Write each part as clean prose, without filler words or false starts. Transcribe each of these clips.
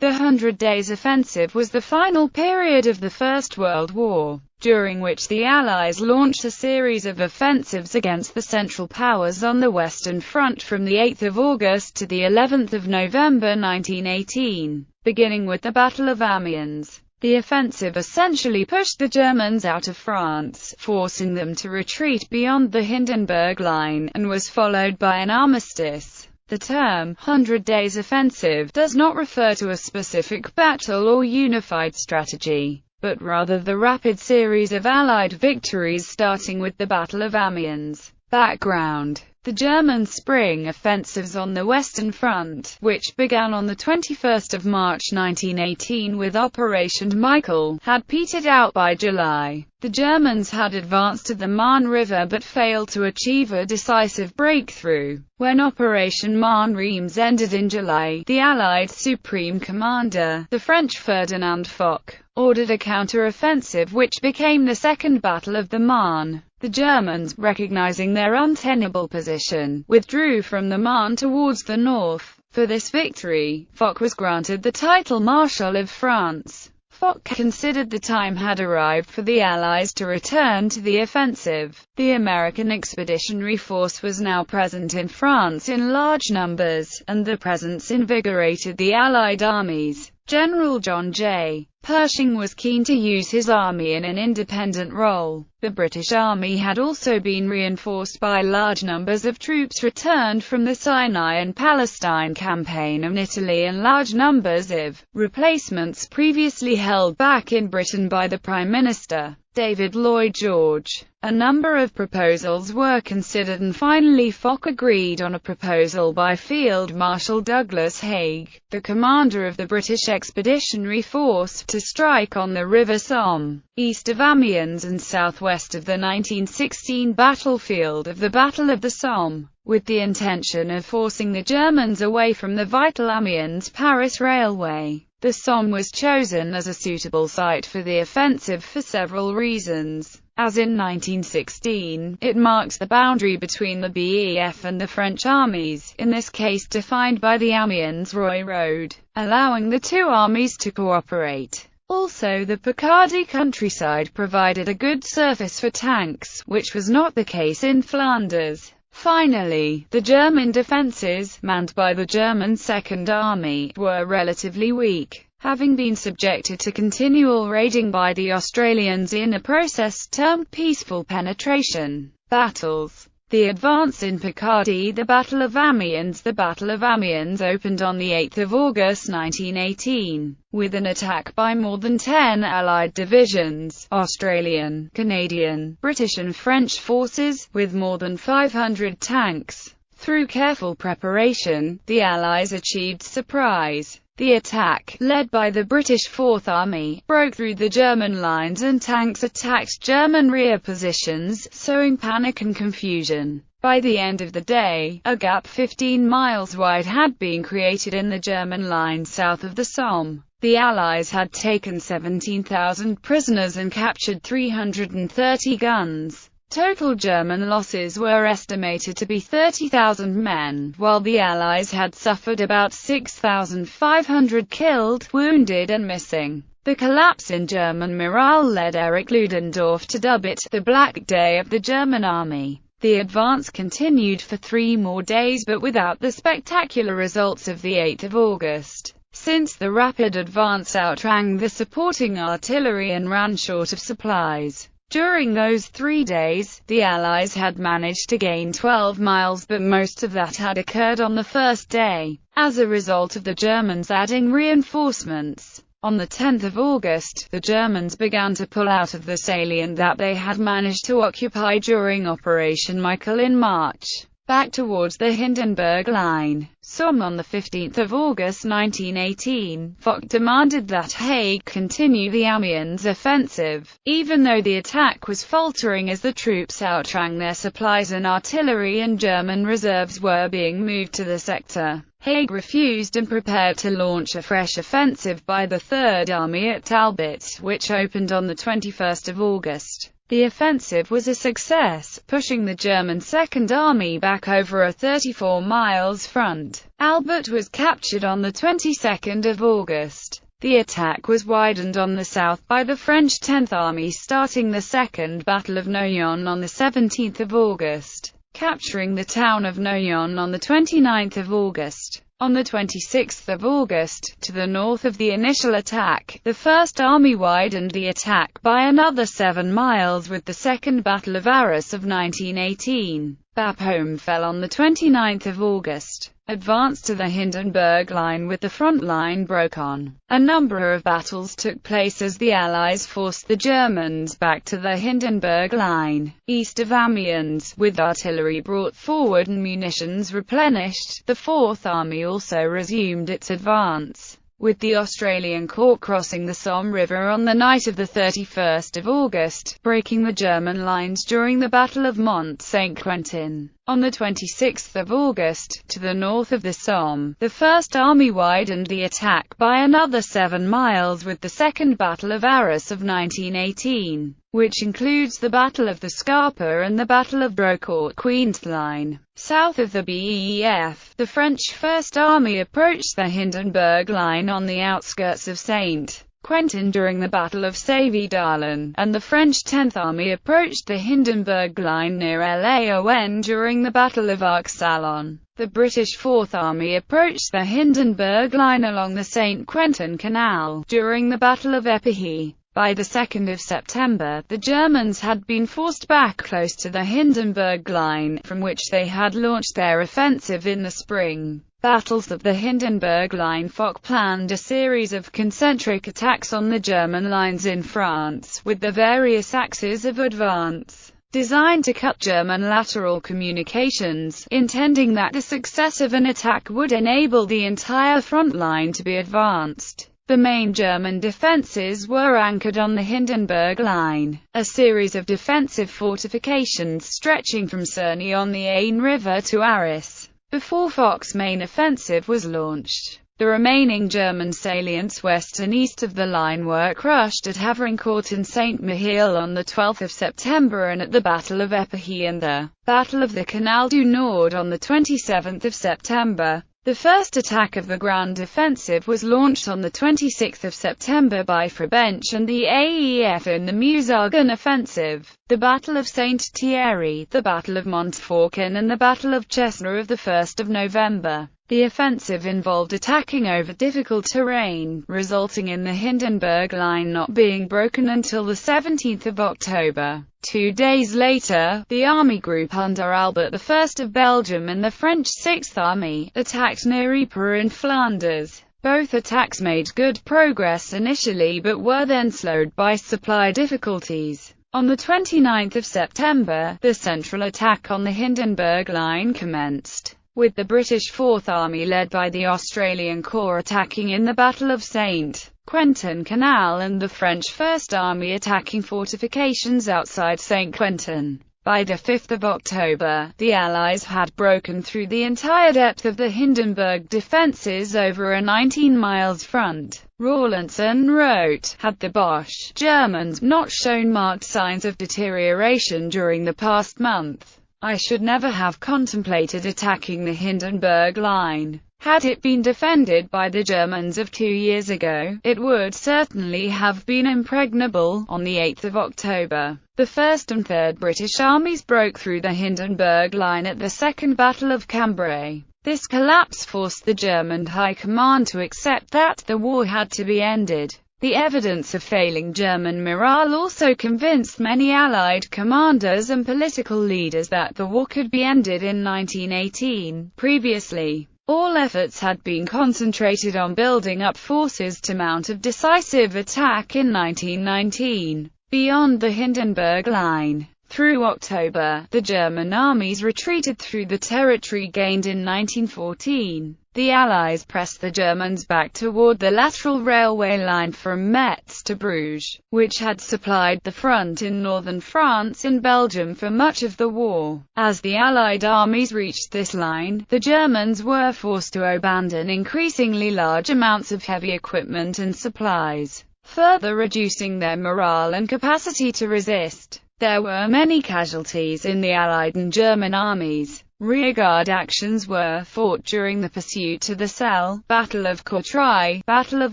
The Hundred Days Offensive was the final period of the First World War, during which the Allies launched a series of offensives against the Central Powers on the Western Front from the 8th of August to the 11th of November 1918, beginning with the Battle of Amiens. The offensive essentially pushed the Germans out of France, forcing them to retreat beyond the Hindenburg Line, and was followed by an armistice. The term, Hundred Days Offensive, does not refer to a specific battle or unified strategy, but rather the rapid series of Allied victories starting with the Battle of Amiens. Background: the German spring offensives on the Western Front, which began on the 21st of March 1918 with Operation Michael, had petered out by July. The Germans had advanced to the Marne River but failed to achieve a decisive breakthrough. When Operation Marne Reims ended in July, the Allied Supreme Commander, the French Ferdinand Foch, ordered a counter-offensive which became the Second Battle of the Marne. The Germans, recognizing their untenable position, withdrew from the Marne towards the north. For this victory, Foch was granted the title Marshal of France. Foch considered the time had arrived for the Allies to return to the offensive. The American Expeditionary Force was now present in France in large numbers, and their presence invigorated the Allied armies. General John J. Pershing was keen to use his army in an independent role. The British Army had also been reinforced by large numbers of troops returned from the Sinai and Palestine campaign in Italy and large numbers of replacements previously held back in Britain by the Prime Minister, David Lloyd George. A number of proposals were considered and finally Foch agreed on a proposal by Field Marshal Douglas Haig, the commander of the British Expeditionary Force, to strike on the River Somme, east of Amiens and southwest of the 1916 battlefield of the Battle of the Somme, with the intention of forcing the Germans away from the vital Amiens-Paris railway. The Somme was chosen as a suitable site for the offensive for several reasons. As in 1916, it marks the boundary between the BEF and the French armies, in this case defined by the Amiens-Roye Road, allowing the two armies to cooperate. Also, the Picardy countryside provided a good surface for tanks, which was not the case in Flanders. Finally, the German defences, manned by the German Second Army, were relatively weak, having been subjected to continual raiding by the Australians in a process termed peaceful penetration battles. The advance in Picardy, the Battle of Amiens. The Battle of Amiens opened on the 8th of August 1918, with an attack by more than 10 Allied divisions, Australian, Canadian, British and French forces, with more than 500 tanks. Through careful preparation, the Allies achieved surprise. The attack, led by the British Fourth Army, broke through the German lines and tanks attacked German rear positions, sowing panic and confusion. By the end of the day, a gap 15 miles wide had been created in the German line south of the Somme. The Allies had taken 17,000 prisoners and captured 330 guns. Total German losses were estimated to be 30,000 men, while the Allies had suffered about 6,500 killed, wounded and missing. The collapse in German morale led Erich Ludendorff to dub it the Black Day of the German Army. The advance continued for 3 more days but without the spectacular results of the 8th of August. Since the rapid advance outrang the supporting artillery and ran short of supplies. During those 3 days, the Allies had managed to gain 12 miles but most of that had occurred on the first day, as a result of the Germans adding reinforcements. On the 10th of August, the Germans began to pull out of the salient that they had managed to occupy during Operation Michael in March, back towards the Hindenburg Line. Somme. On the 15th of August 1918, Foch demanded that Haig continue the Amiens offensive, even though the attack was faltering as the troops outrang their supplies and artillery and German reserves were being moved to the sector. Haig refused and prepared to launch a fresh offensive by the Third Army at Talbot, which opened on the 21st of August. The offensive was a success, pushing the German Second Army back over a 34 miles front. Albert was captured on the 22nd of August. The attack was widened on the south by the French 10th Army starting the Second Battle of Noyon on the 17th of August, capturing the town of Noyon on the 29th of August. On the 26th of August, to the north of the initial attack, the First Army widened the attack by another 7 miles with the Second Battle of Arras of 1918. Bapaume fell on the 29th of August, advanced to the Hindenburg Line with the front line broken. A number of battles took place as the Allies forced the Germans back to the Hindenburg Line, east of Amiens, with artillery brought forward and munitions replenished. The Fourth Army also resumed its advance, with the Australian Corps crossing the Somme River on the night of the 31st of August, breaking the German lines during the Battle of Mont-Saint-Quentin. On the 26th of August, to the north of the Somme, the First Army widened the attack by another 7 miles with the Second Battle of Arras of 1918, which includes the Battle of the Scarpa and the Battle of Drocourt-Queensline. South of the BEF, the French First Army approached the Hindenburg Line on the outskirts of Saint-Quentin during the Battle of Savy-d'Arlan, and the French 10th Army approached the Hindenburg Line near Laon during the Battle of Arc-Salon. The British Fourth Army approached the Hindenburg Line along the Saint-Quentin Canal during the Battle of Épinay. By the 2nd of September, the Germans had been forced back close to the Hindenburg Line, from which they had launched their offensive in the spring. Battles of the Hindenburg Line. Foch planned a series of concentric attacks on the German lines in France, with the various axes of advance designed to cut German lateral communications, intending that the success of an attack would enable the entire front line to be advanced. The main German defences were anchored on the Hindenburg Line, a series of defensive fortifications stretching from Cerny on the Aisne River to Arras, before Foch's main offensive was launched. The remaining German salients west and east of the line were crushed at Havrincourt and Saint-Mihiel on the 12th of September and at the Battle of Épinay and the Battle of the Canal du Nord on the 27th of September. The first attack of the Grand Offensive was launched on the 26th of September by Frébench and the AEF in the Meuse-Argonne Offensive, the Battle of Saint-Thierry, the Battle of Montfaucon and the Battle of Chesnay of the 1st of November. The offensive involved attacking over difficult terrain, resulting in the Hindenburg Line not being broken until the 17th of October. 2 days later, the army group under Albert I of Belgium and the French Sixth Army attacked near Ypres in Flanders. Both attacks made good progress initially but were then slowed by supply difficulties. On the 29th of September, the central attack on the Hindenburg Line commenced, with the British Fourth Army led by the Australian Corps attacking in the Battle of Saint-Quentin Canal and the French First Army attacking fortifications outside Saint-Quentin. By the 5th of October, the Allies had broken through the entire depth of the Hindenburg defences over a 19 miles front. Rawlinson wrote, "Had the Boche Germans not shown marked signs of deterioration during the past month, I should never have contemplated attacking the Hindenburg Line. Had it been defended by the Germans of 2 years ago, it would certainly have been impregnable." On the 8th of October, the 1st and 3rd British armies broke through the Hindenburg Line at the Second Battle of Cambrai. This collapse forced the German High Command to accept that the war had to be ended. The evidence of failing German morale also convinced many Allied commanders and political leaders that the war could be ended in 1918. Previously, all efforts had been concentrated on building up forces to mount a decisive attack in 1919, beyond the Hindenburg Line. Through October, the German armies retreated through the territory gained in 1914. The Allies pressed the Germans back toward the lateral railway line from Metz to Bruges, which had supplied the front in northern France and Belgium for much of the war. As the Allied armies reached this line, the Germans were forced to abandon increasingly large amounts of heavy equipment and supplies, further reducing their morale and capacity to resist. There were many casualties in the Allied and German armies. Rearguard actions were fought during the pursuit to the Selle, Battle of Courtrai, Battle of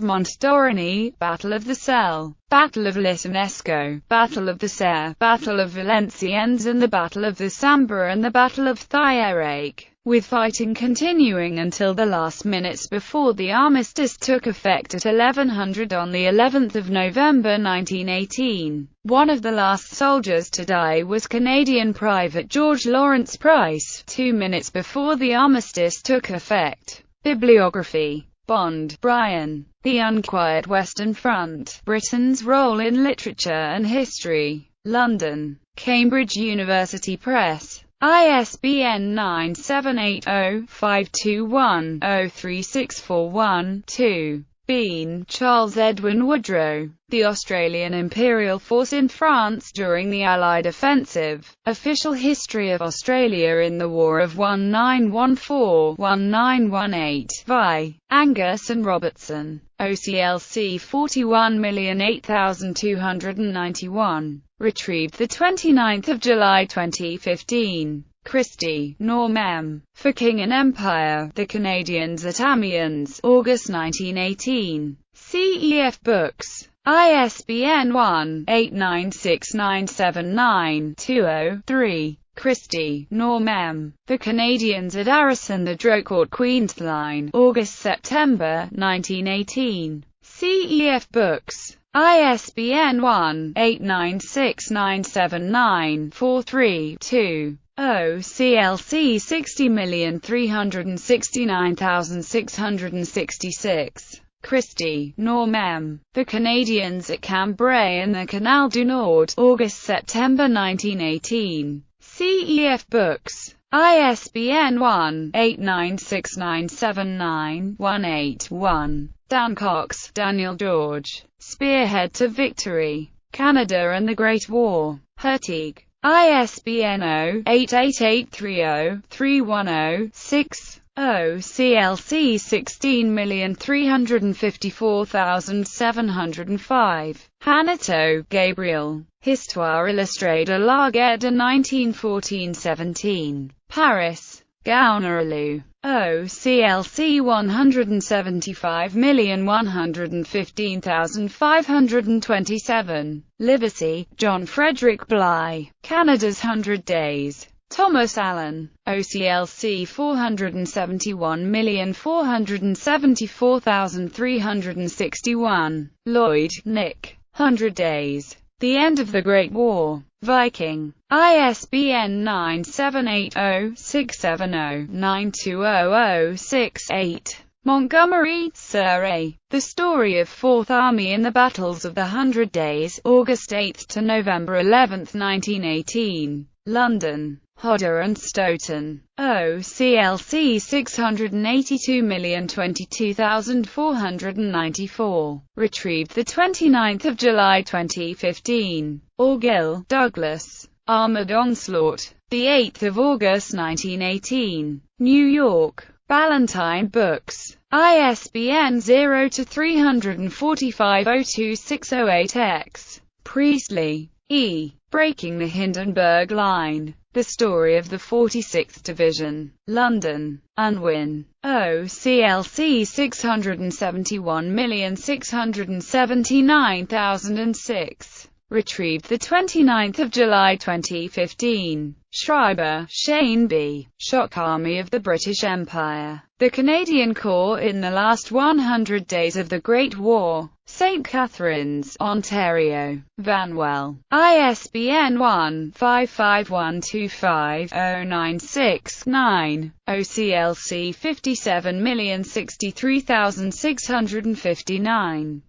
Montorigny, Battle of the Selle, Battle of Litanesco, Battle of the Serre, Battle of Valenciennes and the Battle of the Sambre and the Battle of Thiérache, with fighting continuing until the last minutes before the armistice took effect at 1100 on the 11th of November 1918. One of the last soldiers to die was Canadian Private George Lawrence Price, 2 minutes before the armistice took effect. Bibliography. Bond, Brian. The Unquiet Western Front. Britain's Role in Literature and History. London. Cambridge University Press. ISBN 978-0-521-03641-2. Bean, Charles Edwin Woodrow. The Australian Imperial Force in France during the Allied Offensive. Official History of Australia in the War of 1914-1918. Vi. Angus and Robertson. OCLC 41,008,291. Retrieved 29 July 2015. Christie, Norm M. For King and Empire, The Canadians at Amiens, August 1918. CEF Books. ISBN 1-896979-20-3. Christie, Norm M. The Canadians at Arras and the Drocourt Queensline, August-September 1918. CEF Books. ISBN 1-896979-43-2. OCLC 60,369,666. Christie, Norm M. The Canadians at Cambrai and the Canal du Nord, August-September 1918. CEF Books. ISBN 1-896979-181. Dancox, Daniel George. Spearhead to Victory. Canada and the Great War. Hertig. ISBN 0-88830-310-6. OCLC 16,354,705. Hanotaux, Gabriel. Histoire illustrée de la guerre de 1914-17. Paris. Gaunerlou. OCLC 175,115,527. Livesey, John Frederick Bly. Canada's 100 Days. Thomas Allen. OCLC 471,474,361. Lloyd, Nick. 100 Days. The End of the Great War. Viking. ISBN 978-0-670-92006-8. Montgomery, Sir A. The Story of Fourth Army in the Battles of the 100 Days, August 8 to November 11, 1918. London. Hodder and Stoughton. OCLC 682,022,494. Retrieved 29 July 2015. Orgill, Douglas. Armored Onslaught. 8 August 1918. New York. Ballantine Books. ISBN 0-345-02608-X. Priestley, E. Breaking the Hindenburg Line. The Story of the 46th Division. London. Unwin. OCLC 671,679,006. Retrieved 29 July 2015. Schreiber, Shane B. Shock Army of the British Empire. The Canadian Corps in the Last 100 Days of the Great War. St. Catharines, Ontario. Vanwell. ISBN 1-55125-096-9. OCLC 57,063,659.